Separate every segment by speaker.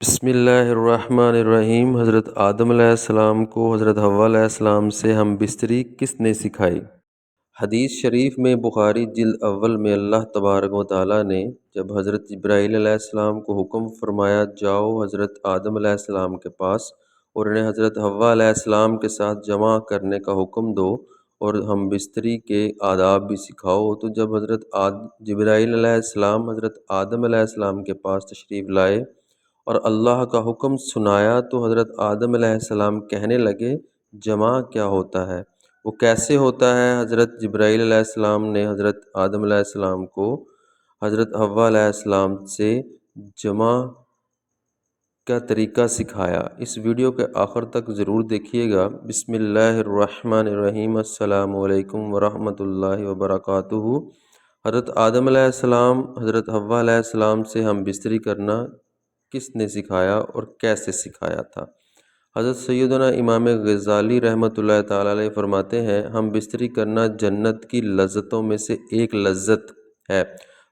Speaker 1: بسم اللہ الرحمن الرحیم۔ حضرت آدم علیہ السلام کو حضرت حوا علیہ السلام سے ہم بستری کس نے سکھائی؟ حدیث شریف میں بخاری جلد اول میں اللہ تبارک و تعالیٰ نے جب حضرت جبرائیل علیہ السلام کو حکم فرمایا جاؤ حضرت آدم علیہ السلام کے پاس اور انہیں حضرت حوا علیہ السلام کے ساتھ جمع کرنے کا حکم دو اور ہم بستری کے آداب بھی سکھاؤ، تو جب حضرت جبرائیل علیہ السلام حضرت آدم علیہ السلام کے پاس تشریف لائے اور اللہ کا حکم سنایا تو حضرت آدم علیہ السلام کہنے لگے جمع کیا ہوتا ہے، وہ کیسے ہوتا ہے؟ حضرت جبرائیل علیہ السلام نے حضرت آدم علیہ السلام کو حضرت حوا علیہ السلام سے جمع کا طریقہ سکھایا۔ اس ویڈیو کے آخر تک ضرور دیکھیے گا۔ بسم اللہ الرحمن الرحیم۔ السلام علیکم ورحمۃ اللہ وبرکاتہ۔ حضرت آدم علیہ السلام حضرت حوا علیہ السلام سے ہم بستری کرنا کس نے سکھایا اور کیسے سکھایا تھا؟ حضرت سیدنا امام غزالی رحمۃ اللہ تعالیٰ علیہ فرماتے ہیں ہم بستری کرنا جنت کی لذتوں میں سے ایک لذت ہے۔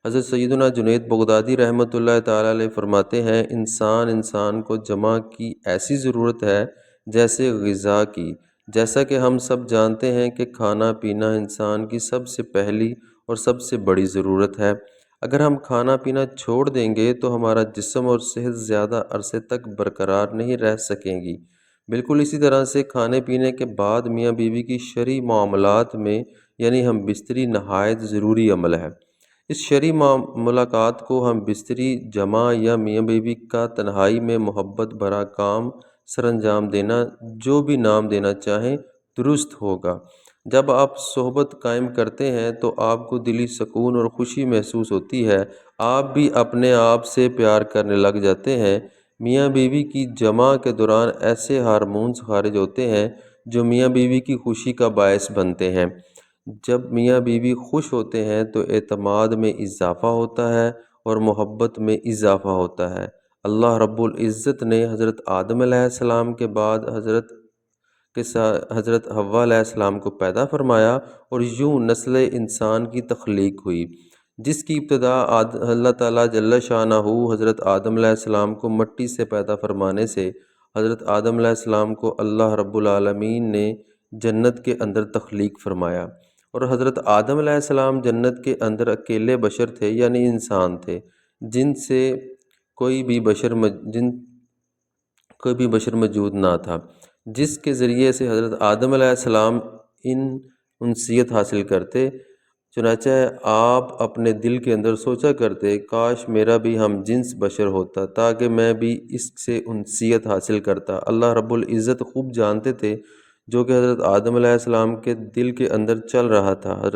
Speaker 1: حضرت سیدنا جنید بغدادی رحمۃ اللہ تعالیٰ علیہ فرماتے ہیں انسان کو جمع کی ایسی ضرورت ہے جیسے غذا کی۔ جیسا کہ ہم سب جانتے ہیں کہ کھانا پینا انسان کی سب سے پہلی اور سب سے بڑی ضرورت ہے۔ اگر ہم کھانا پینا چھوڑ دیں گے تو ہمارا جسم اور صحت زیادہ عرصے تک برقرار نہیں رہ سکیں گی۔ بالکل اسی طرح سے کھانے پینے کے بعد میاں بیوی کی شرعی معاملات میں یعنی ہم بستری نہایت ضروری عمل ہے۔ اس شرعی ملاقات کو ہم بستری جمع یا میاں بیوی کا تنہائی میں محبت بھرا کام سر انجام دینا جو بھی نام دینا چاہیں درست ہوگا۔ جب آپ صحبت قائم کرتے ہیں تو آپ کو دلی سکون اور خوشی محسوس ہوتی ہے، آپ بھی اپنے آپ سے پیار کرنے لگ جاتے ہیں۔ میاں بیوی کی جمع کے دوران ایسے ہارمونز خارج ہوتے ہیں جو میاں بیوی کی خوشی کا باعث بنتے ہیں۔ جب میاں بیوی خوش ہوتے ہیں تو اعتماد میں اضافہ ہوتا ہے اور محبت میں اضافہ ہوتا ہے۔ اللہ رب العزت نے حضرت آدم علیہ السلام کے بعد حضرت حوا علیہ السلام کو پیدا فرمایا اور یوں نسل انسان کی تخلیق ہوئی، جس کی ابتدا اللہ تعالیٰ جل شانہ حضرت آدم علیہ السلام کو مٹی سے پیدا فرمانے سے حضرت آدم علیہ السلام کو اللہ رب العالمین نے جنت کے اندر تخلیق فرمایا، اور حضرت آدم علیہ السلام جنت کے اندر اکیلے بشر تھے یعنی انسان تھے، جن سے کوئی بھی بشر موجود نہ تھا، جس کے ذریعے سے حضرت آدم علیہ السلام انسیت حاصل کرتے۔ چنانچہ آپ اپنے دل کے اندر سوچا کرتے کاش میرا بھی ہم جنس بشر ہوتا تاکہ میں بھی اس سے انسیت حاصل کرتا۔ اللہ رب العزت خوب جانتے تھے جو کہ حضرت آدم علیہ السلام کے دل کے اندر چل رہا تھا۔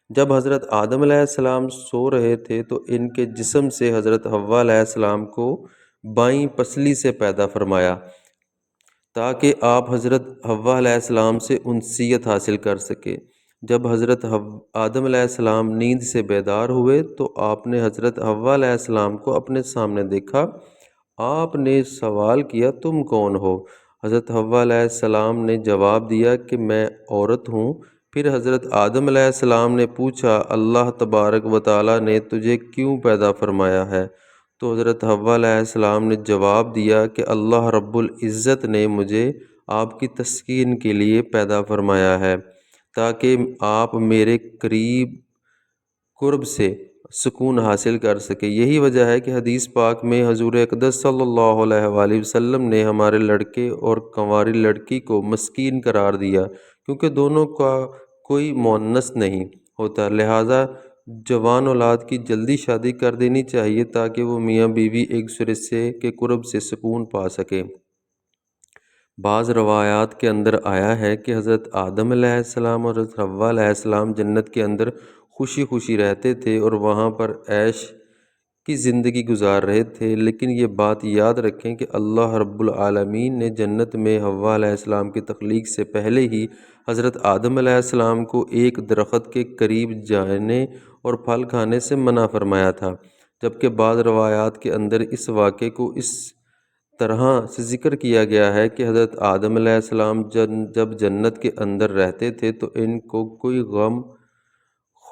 Speaker 1: جب حضرت آدم علیہ السلام سو رہے تھے تو ان کے جسم سے حضرت حوا علیہ السلام کو بائیں پسلی سے پیدا فرمایا تاکہ آپ حضرت حوا علیہ السلام سے انسیت حاصل کر سکے۔ جب حضرت آدم علیہ السلام نیند سے بیدار ہوئے تو آپ نے حضرت حوا علیہ السلام کو اپنے سامنے دیکھا۔ آپ نے سوال کیا تم کون ہو؟ حضرت حوا علیہ السلام نے جواب دیا کہ میں عورت ہوں۔ پھر حضرت آدم علیہ السلام نے پوچھا اللہ تبارک و تعالیٰ نے تجھے کیوں پیدا فرمایا ہے؟ تو حضرت حوا علیہ السلام نے جواب دیا کہ اللہ رب العزت نے مجھے آپ کی تسکین کے لیے پیدا فرمایا ہے تاکہ آپ میرے قرب سے سکون حاصل کر سکے۔ یہی وجہ ہے کہ حدیث پاک میں حضور اقدس صلی اللہ علیہ وآلہ وسلم نے ہمارے لڑکے اور کنواری لڑکی کو مسکین قرار دیا، کیونکہ دونوں کا کوئی مؤنث نہیں ہوتا، لہٰذا جوان اولاد کی جلدی شادی کر دینی چاہیے تاکہ وہ میاں بیوی ایک دوسرے کے قرب سے سکون پا سکیں۔ بعض روایات کے اندر آیا ہے کہ حضرت آدم علیہ السلام اور حضرت حوا علیہ السلام جنت کے اندر خوشی خوشی رہتے تھے اور وہاں پر عیش کی زندگی گزار رہے تھے، لیکن یہ بات یاد رکھیں کہ اللہ رب العالمین نے جنت میں حوا علیہ السلام کی تخلیق سے پہلے ہی حضرت آدم علیہ السلام کو ایک درخت کے قریب جانے اور پھل کھانے سے منع فرمایا تھا، جبکہ بعض روایات کے اندر اس واقعے کو اس طرح سے ذکر کیا گیا ہے کہ حضرت آدم علیہ السلام جب جنت کے اندر رہتے تھے تو ان کو کوئی غم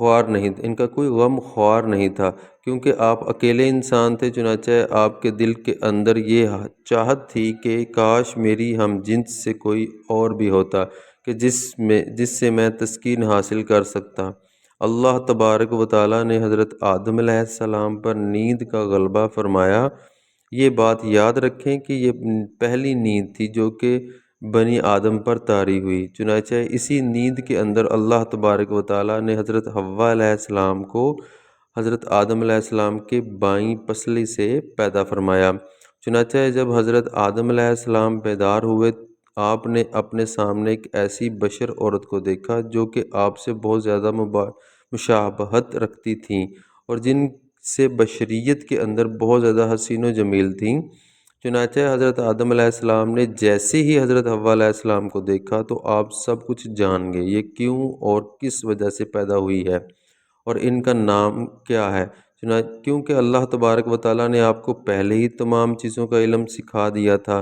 Speaker 1: خوار نہیں، ان کا کوئی غم خوار نہیں تھا، کیونکہ آپ اکیلے انسان تھے۔ چنانچہ آپ کے دل کے اندر یہ چاہت تھی کہ کاش میری ہم جنس سے کوئی اور بھی ہوتا کہ جس سے میں تسکین حاصل کر سکتا۔ اللہ تبارک و تعالیٰ نے حضرت آدم علیہ السلام پر نیند کا غلبہ فرمایا۔ یہ بات یاد رکھیں کہ یہ پہلی نیند تھی جو کہ بنی آدم پر طاری ہوئی۔ چنانچہ اسی نیند کے اندر اللہ تبارک و تعالیٰ نے حضرت حوا علیہ السلام کو حضرت آدم علیہ السلام کے بائیں پسلی سے پیدا فرمایا۔ چنانچہ جب حضرت آدم علیہ السلام بیدار ہوئے، آپ نے اپنے سامنے ایک ایسی بشر عورت کو دیکھا جو کہ آپ سے بہت زیادہ مشابہت رکھتی تھیں اور جن سے بشریت کے اندر بہت زیادہ حسین و جمیل تھیں۔ چنانچہ حضرت آدم علیہ السلام نے جیسے ہی حضرت حوا علیہ السلام کو دیکھا تو آپ سب کچھ جان گئے، یہ کیوں اور کس وجہ سے پیدا ہوئی ہے اور ان کا نام کیا ہے۔ کیونکہ اللہ تبارک و تعالیٰ نے آپ کو پہلے ہی تمام چیزوں کا علم سکھا دیا تھا۔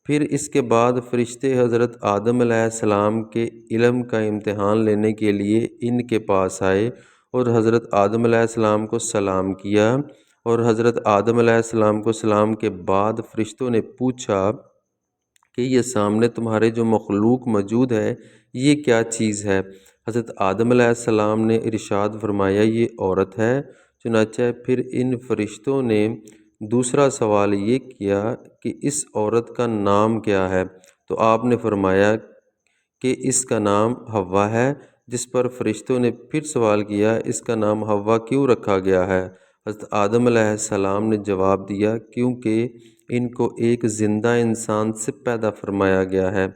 Speaker 1: پھر اس کے بعد فرشتے حضرت آدم علیہ السلام کے علم کا امتحان لینے کے لیے ان کے پاس آئے اور حضرت آدم علیہ السلام کو سلام کیا، اور حضرت آدم علیہ السلام کو سلام کے بعد فرشتوں نے پوچھا کہ یہ سامنے تمہارے جو مخلوق موجود ہے یہ کیا چیز ہے؟ حضرت آدم علیہ السلام نے ارشاد فرمایا یہ عورت ہے۔ چنانچہ پھر ان فرشتوں نے دوسرا سوال یہ کیا کہ اس عورت کا نام کیا ہے؟ تو آپ نے فرمایا کہ اس کا نام حوا ہے، جس پر فرشتوں نے پھر سوال کیا اس کا نام حوا کیوں رکھا گیا ہے؟ حضرت آدم علیہ السلام نے جواب دیا کیونکہ ان کو ایک زندہ انسان سے پیدا فرمایا گیا ہے،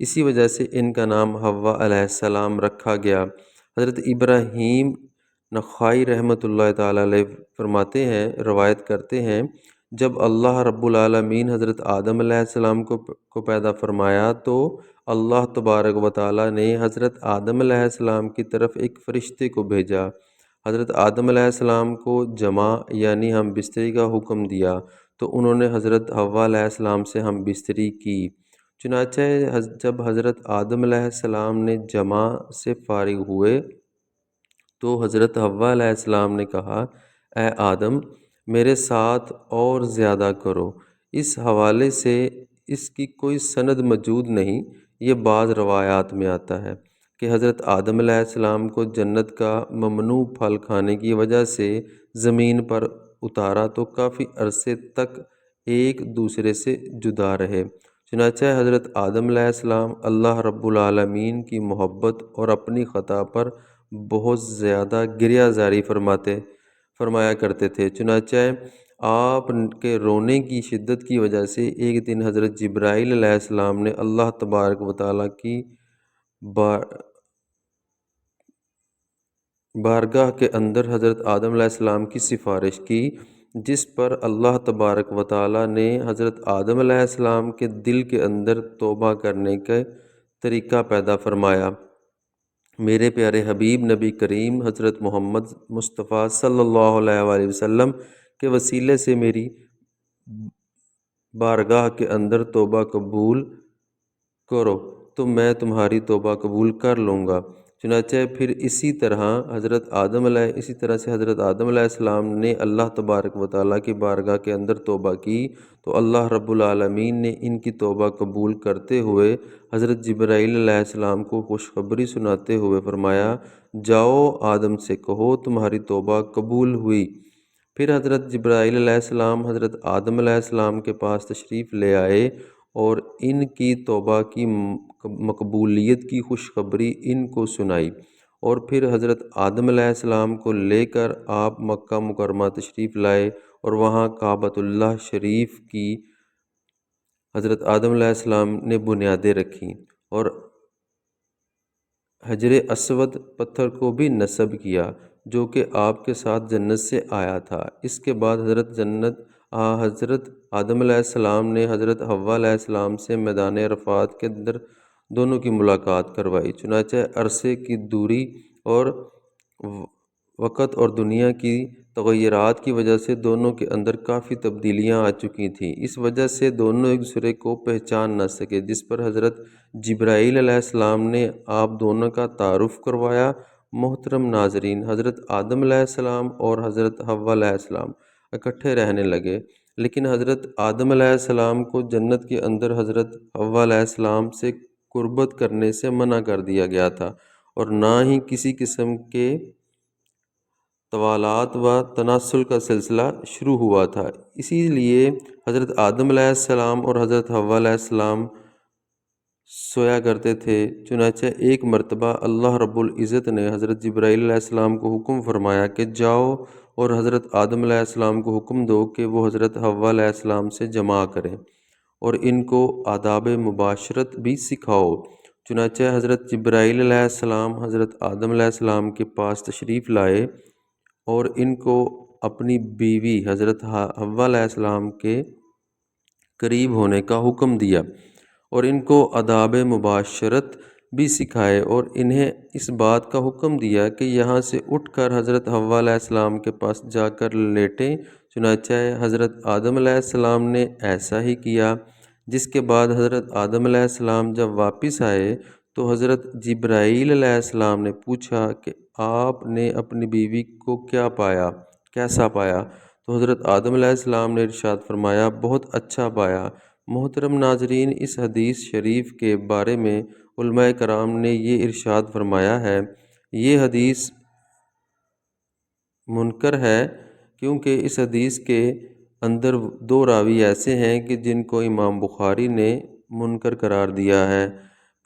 Speaker 1: اسی وجہ سے ان کا نام حوا علیہ السلام رکھا گیا۔ حضرت ابراہیم نخائی رحمۃ اللہ تعالیٰ علیہ فرماتے ہیں، روایت کرتے ہیں، جب اللہ رب العالمین حضرت آدم علیہ السلام کو پیدا فرمایا تو اللہ تبارک و تعالیٰ نے حضرت آدم علیہ السلام کی طرف ایک فرشتے کو بھیجا۔ حضرت آدم علیہ السلام کو جمع یعنی ہم بستری کا حکم دیا تو انہوں نے حضرت حوا علیہ السلام سے ہم بستری کی۔ چنانچہ جب حضرت آدم علیہ السلام نے جمع سے فارغ ہوئے تو حضرت حوا علیہ السلام نے کہا اے آدم میرے ساتھ اور زیادہ کرو۔ اس حوالے سے اس کی کوئی سند موجود نہیں، یہ بعض روایات میں آتا ہے کہ حضرت آدم علیہ السلام کو جنت کا ممنوع پھل کھانے کی وجہ سے زمین پر اتارا تو کافی عرصے تک ایک دوسرے سے جدا رہے۔ چنانچہ حضرت آدم علیہ السلام اللہ رب العالمین کی محبت اور اپنی خطا پر بہت زیادہ گریہ زاری فرمایا کرتے تھے۔ چنانچہ آپ کے رونے کی شدت کی وجہ سے ایک دن حضرت جبرائیل علیہ السلام نے اللہ تبارک و تعالیٰ کی بارگاہ کے اندر حضرت آدم علیہ السلام کی سفارش کی، جس پر اللہ تبارک و تعالیٰ نے حضرت آدم علیہ السلام کے دل کے اندر توبہ کرنے کا طریقہ پیدا فرمایا۔ میرے پیارے حبیب نبی کریم حضرت محمد مصطفیٰ صلی اللہ علیہ وآلہ وسلم کے وسیلے سے میری بارگاہ کے اندر توبہ قبول کرو تو میں تمہاری توبہ قبول کر لوں گا۔ چنانچہ پھر اسی طرح سے حضرت آدم علیہ السلام نے اللہ تبارک و تعالیٰ کی بارگاہ کے اندر توبہ کی تو اللہ رب العالمین نے ان کی توبہ قبول کرتے ہوئے حضرت جبرائیل علیہ السلام کو خوشخبری سناتے ہوئے فرمایا جاؤ آدم سے کہو تمہاری توبہ قبول ہوئی۔ پھر حضرت جبرائیل علیہ السلام حضرت آدم علیہ السلام کے پاس تشریف لے آئے اور ان کی توبہ کی مقبولیت کی خوشخبری ان کو سنائی، اور پھر حضرت آدم علیہ السلام کو لے کر آپ مکہ مکرمہ تشریف لائے اور وہاں کعبۃ اللہ شریف کی حضرت آدم علیہ السلام نے بنیادیں رکھیں اور حجر اسود پتھر کو بھی نصب کیا جو کہ آپ کے ساتھ جنت سے آیا تھا۔ اس کے بعد حضرت آدم علیہ السلام نے حضرت حوا علیہ السلام سے میدان عرفات کے اندر دونوں کی ملاقات کروائی۔ چنانچہ عرصے کی دوری اور وقت اور دنیا کی تغیرات کی وجہ سے دونوں کے اندر کافی تبدیلیاں آ چکی تھیں، اس وجہ سے دونوں ایک دوسرے کو پہچان نہ سکے، جس پر حضرت جبرائیل علیہ السلام نے آپ دونوں کا تعارف کروایا محترم ناظرین، حضرت آدم علیہ السلام اور حضرت حوا علیہ السلام اکٹھے رہنے لگے، لیکن حضرت آدم علیہ السلام کو جنت کے اندر حضرت حوا علیہ السلام سے قربت کرنے سے منع کر دیا گیا تھا، اور نہ ہی کسی قسم کے توالات و تناسل کا سلسلہ شروع ہوا تھا۔ اسی لیے حضرت آدم علیہ السلام اور حضرت حوا علیہ السلام سویا کرتے تھے۔ چنانچہ ایک مرتبہ اللہ رب العزت نے حضرت جبرائیل علیہ السلام کو حکم فرمایا کہ جاؤ اور حضرت آدم علیہ السلام کو حکم دو کہ وہ حضرت حوا علیہ السلام سے جمع کریں اور ان کو آداب مباشرت بھی سکھاؤ۔ چنانچہ حضرت جبرائیل علیہ السلام حضرت آدم علیہ السلام کے پاس تشریف لائے اور ان کو اپنی بیوی حضرت حوا علیہ السلام کے قریب ہونے کا حکم دیا اور ان کو آداب مباشرت بھی سکھائے، اور انہیں اس بات کا حکم دیا کہ یہاں سے اٹھ کر حضرت حوا علیہ السلام کے پاس جا کر لیٹیں۔ چنانچہ حضرت آدم علیہ السلام نے ایسا ہی کیا، جس کے بعد حضرت آدم علیہ السلام جب واپس آئے تو حضرت جبرائیل علیہ السلام نے پوچھا کہ آپ نے اپنی بیوی کو کیسا پایا؟ تو حضرت آدم علیہ السلام نے ارشاد فرمایا، بہت اچھا پایا۔ محترم ناظرین، اس حدیث شریف کے بارے میں علماء کرام نے یہ ارشاد فرمایا ہے، یہ حدیث منکر ہے، کیونکہ اس حدیث کے اندر دو راوی ایسے ہیں کہ جن کو امام بخاری نے منکر قرار دیا ہے۔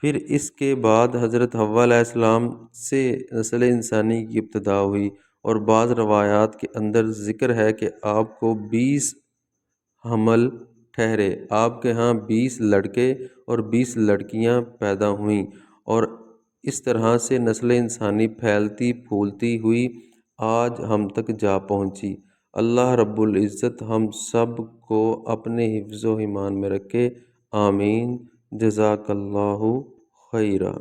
Speaker 1: پھر اس کے بعد حضرت حوا علیہ السلام سے نسل انسانی کی ابتدا ہوئی، اور بعض روایات کے اندر ذکر ہے کہ آپ کو 20 حمل ٹھہرے، آپ کے ہاں 20 لڑکے اور 20 لڑکیاں پیدا ہوئیں، اور اس طرح سے نسل انسانی پھیلتی پھولتی ہوئی آج ہم تک جا پہنچی۔ اللہ رب العزت ہم سب کو اپنے حفظ و ایمان میں رکھے، آمین۔ جزاک اللہ خیرہ۔